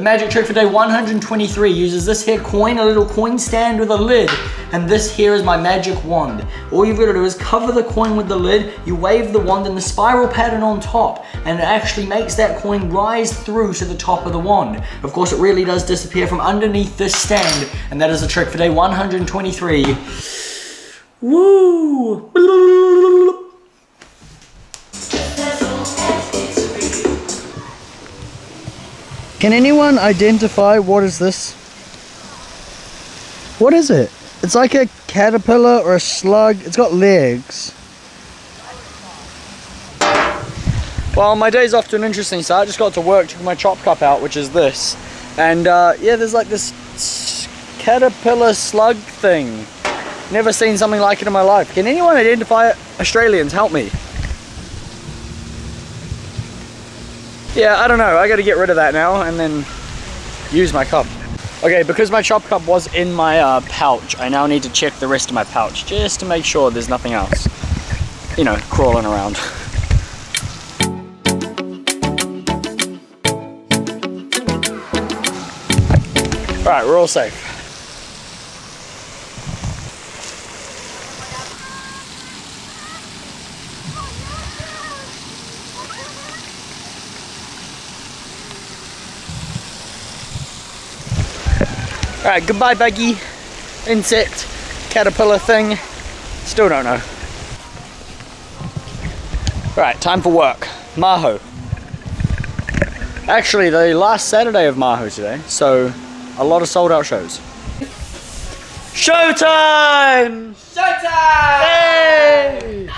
magic trick for day 123 uses this here coin, a little coin stand with a lid, and this here is my magic wand. All you've got to do is cover the coin with the lid, you wave the wand in the spiral pattern on top, and it actually makes that coin rise through to the top of the wand. Of course, it really does disappear from underneath this stand, and that is the trick for day 123. Woo! Can anyone identify what is this? What is it? It's like a caterpillar or a slug. It's got legs. Well, my day's off to an interesting start. I just got to work, took my chop cup out, which is this. And yeah, there's like this caterpillar slug thing. Never seen something like it in my life. Can anyone identify it? Australians, help me. Yeah, I don't know. I gotta get rid of that now and then use my cup. Okay, because my chop cup was in my pouch, I now need to check the rest of my pouch just to make sure there's nothing else, you know, crawling around. Alright, we're all safe. Alright, goodbye buggy, insect, caterpillar thing, still don't know. Right, time for work. Maho. Actually, the last Saturday of Maho today, so a lot of sold out shows. Showtime! Showtime! Hey!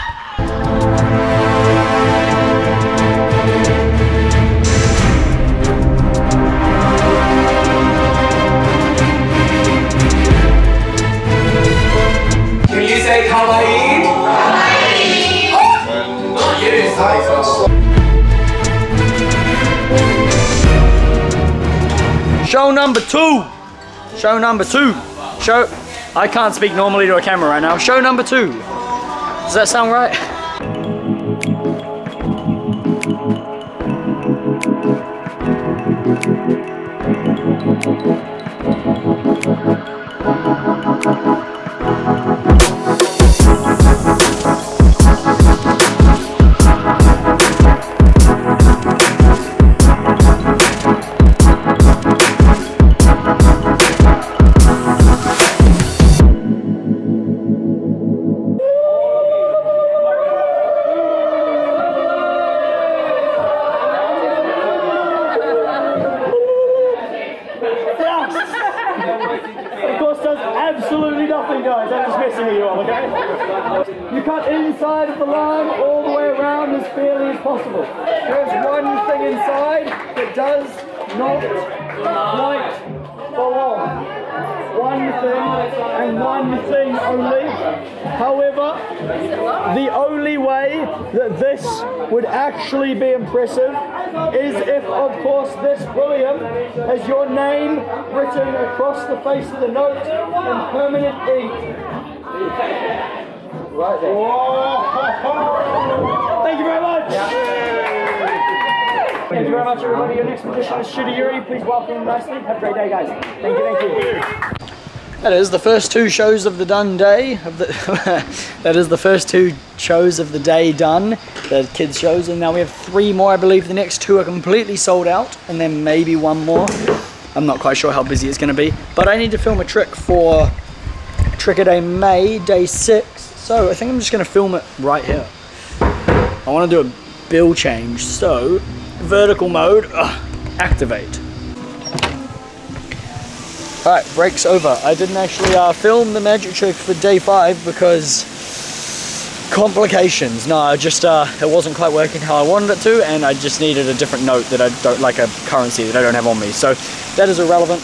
Say kawaii. Kawaii. Oh, yes. Show number two. Show number two. Show. I can't speak normally to a camera right now. Show number 2. Does that sound right? Absolutely nothing, guys. I'm just messing with you all, okay? You cut inside of the line all the way around as fairly as possible. There's one thing inside that does not quite belong. One thing and one thing only. However, the only way that this would actually be impressive is if, of course, this William has your name written across the face of the note in permanent ink. Right there. Thank you very much. Thank you very much, everybody. Your next edition is Shooter Yuri. Please welcome him nicely. Have a great day, guys. Thank you. That is the first 2 shows of the done day. That is the first 2 shows of the day done. The kids shows, and now we have 3 more. I believe the next 2 are completely sold out, and then maybe 1 more. I'm not quite sure how busy it's going to be, but I need to film a trick for Trick a Day May, day 6. So I think I'm just going to film it right here. I want to do a bill change, so vertical mode, activate. Alright, break's over. I didn't actually film the magic trick for day 5 because complications. No, I just it wasn't quite working how I wanted it to, and I just needed a different note that I don't like, a currency that I don't have on me. So that is irrelevant,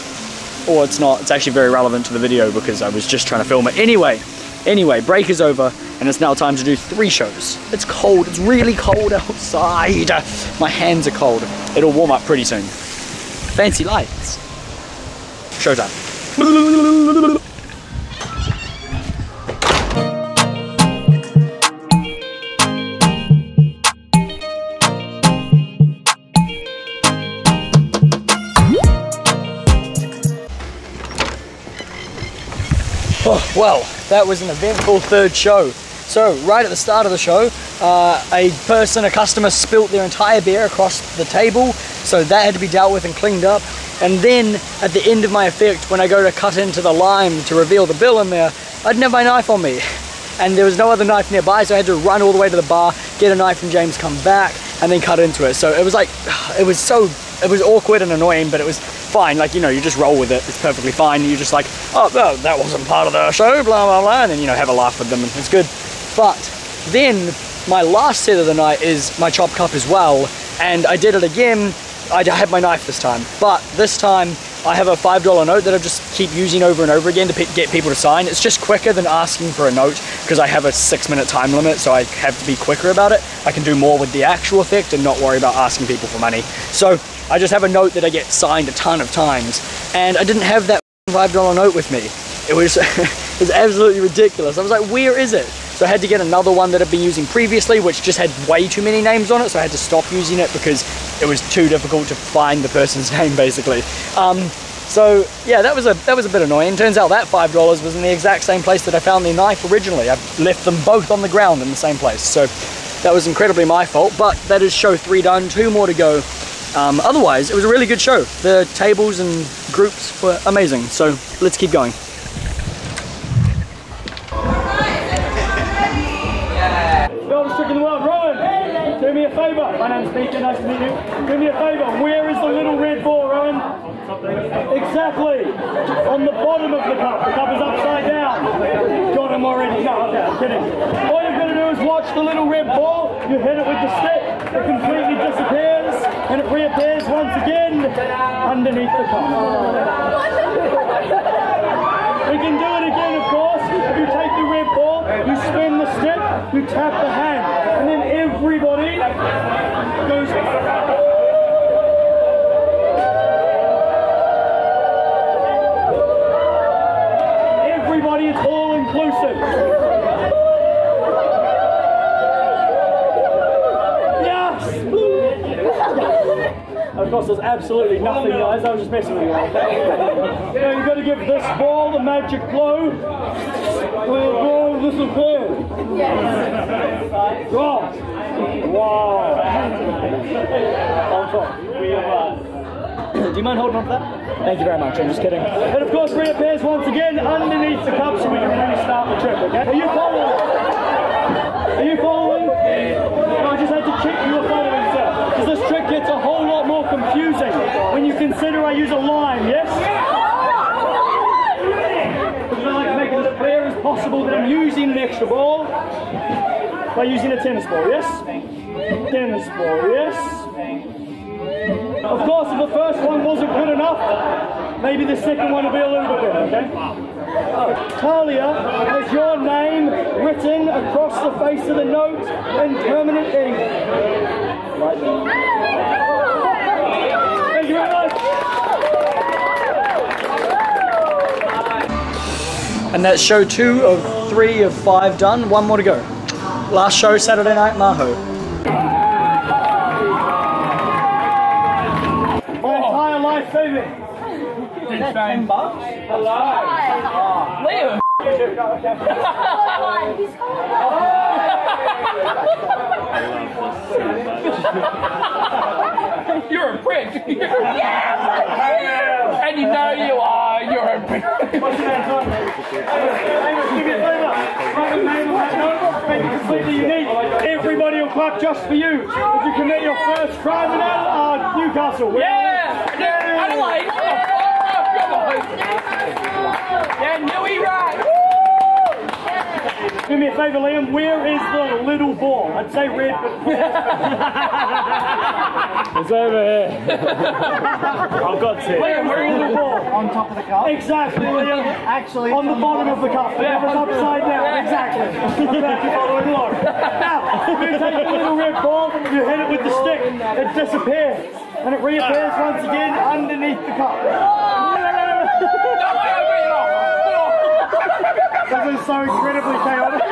or it's not. It's actually very relevant to the video because I was just trying to film it anyway. Break is over, and it's now time to do 3 shows. It's cold. It's really cold outside. My hands are cold. It'll warm up pretty soon. Fancy lights. Showtime. Well, that was an eventful third show. So, right at the start of the show, a customer spilt their entire beer across the table, so that had to be dealt with and cleaned up. And then, at the end of my effect, when I go to cut into the lime to reveal the bill in there, I didn't have my knife on me. And there was no other knife nearby, so I had to run all the way to the bar, get a knife from James, come back, and then cut into it. So it was like, it was awkward and annoying, but it was fine. Like, you know, you just roll with it. It's perfectly fine. You're just like, oh, no, that wasn't part of the show, blah, blah, blah. And then, you know, have a laugh with them, and it's good. But then my last set of the night is my chop cup as well. And I did it again. I had my knife this time. But this time, I have a $5 note that I just keep using over and over again to get people to sign. It's just quicker than asking for a note because I have a 6-minute time limit, so I have to be quicker about it. I can do more with the actual effect and not worry about asking people for money. So I just have a note that I get signed a ton of times, and I didn't have that $5 note with me. It was, it was absolutely ridiculous. I was like, where is it? So I had to get another one that I'd been using previously, which just had way too many names on it, so I had to stop using it because it was too difficult to find the person's name, basically. So yeah, that was a bit annoying. Turns out that $5 was in the exact same place that I found the knife originally. I left them both on the ground in the same place. So that was incredibly my fault, but that is show 3 done, 2 more to go. Otherwise, it was a really good show. The tables and groups were amazing, so let's keep going. Oldest trick in the world, Rowan, do me a favour. My name's Peter, nice to meet you. Do me a favour, where is the little red ball, Rowan? Exactly, on the bottom of the cup. The cup is upside down. Got him already. No, okay, I'm kidding. All you've got to do is watch the little red ball, you hit it with the stick, it completely disappears, and it reappears once again underneath the cup. We can do it again, of course. If you take the red ball, you spin the stick, you tap the hand, and then everybody goes. Everybody is all inclusive. Yes! Of course, there's absolutely nothing, guys. I was just messing with you. Now you've got to give this ball the magic blow. Blow, this will clear. Drop. Wow. On top. Do you mind holding on to that? Thank you very much. I'm just kidding. It of course reappears once again underneath the cup, so we can really start the trick. Okay? Are you following? Are you following? No, I just had to check you were following, sir. Because this trick gets a whole lot more confusing when you consider I use a line, yes? Because I like to make it as clear as possible that I'm using an extra ball by using a tennis ball, yes? Tennis ball, yes? Of course, if the first one wasn't good enough, maybe the second one will be a little bit better, okay? Talia has your name written across the face of the note in permanent ink. Right there. Thank you very much. And that's show 2 of 3 of 5 done. 1 more to go. Last show, Saturday night, Maho. My entire life saving. That's $10. Hello. Liam. You're a prick. And you know you are. You're a prick. What's your name, son? Give me a favour. Write the name on that note. Make it completely unique. Everybody will clap just for you. If you commit your first crime in Newcastle. Yeah. Adelaide. Yeah, Newey right. Do me a favour, Liam. Where is the little ball? I'd say red, but it's over here. I've got to. Liam, where is the ball? On top of the cup? Exactly, Liam. Actually, on the bottom of the cup. Yeah, it's upside down. Exactly. I'm glad you're following along. Now, you take the little red ball, you hit it with the stick, it disappears, and it reappears once again underneath the cup. This is so incredibly chaotic.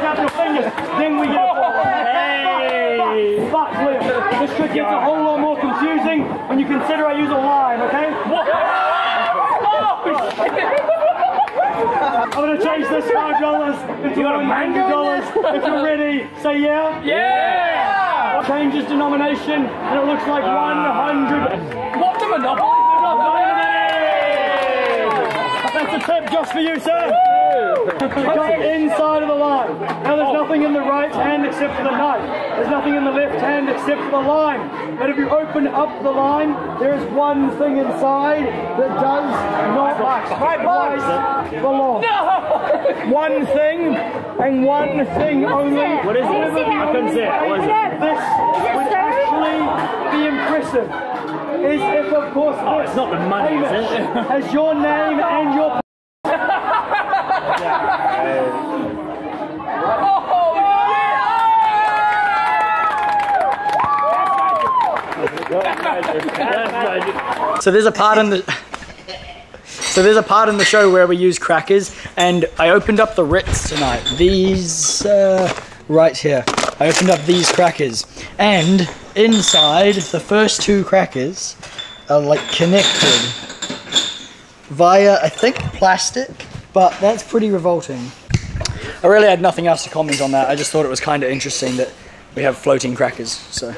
Grab your fingers, then we get a ball. Hey! But Liam, this trick gets a whole lot more confusing when you consider I use a line, okay? into $100. If you're ready, say yeah. Yeah! Changes denomination, and it looks like 100. What the Monopoly? That's a tip just for you, sir. Come inside of the line. Now there's nothing in the right hand except for the knife. There's nothing in the left hand except for the line. But if you open up the line, there is one thing inside that does not belong. No! One thing and one thing only. What is it? I couldn't see it. What is it? This would actually be impressive. Is if of course this it's not the money, is it? has your name and your So there's a part in the show where we use crackers, and I opened up the Ritz tonight. These right here. I opened up these crackers, and inside the first two crackers are like connected via, I think, plastic, but that's pretty revolting. I really had nothing else to comment on that. I just thought it was kind of interesting that we have floating crackers. So.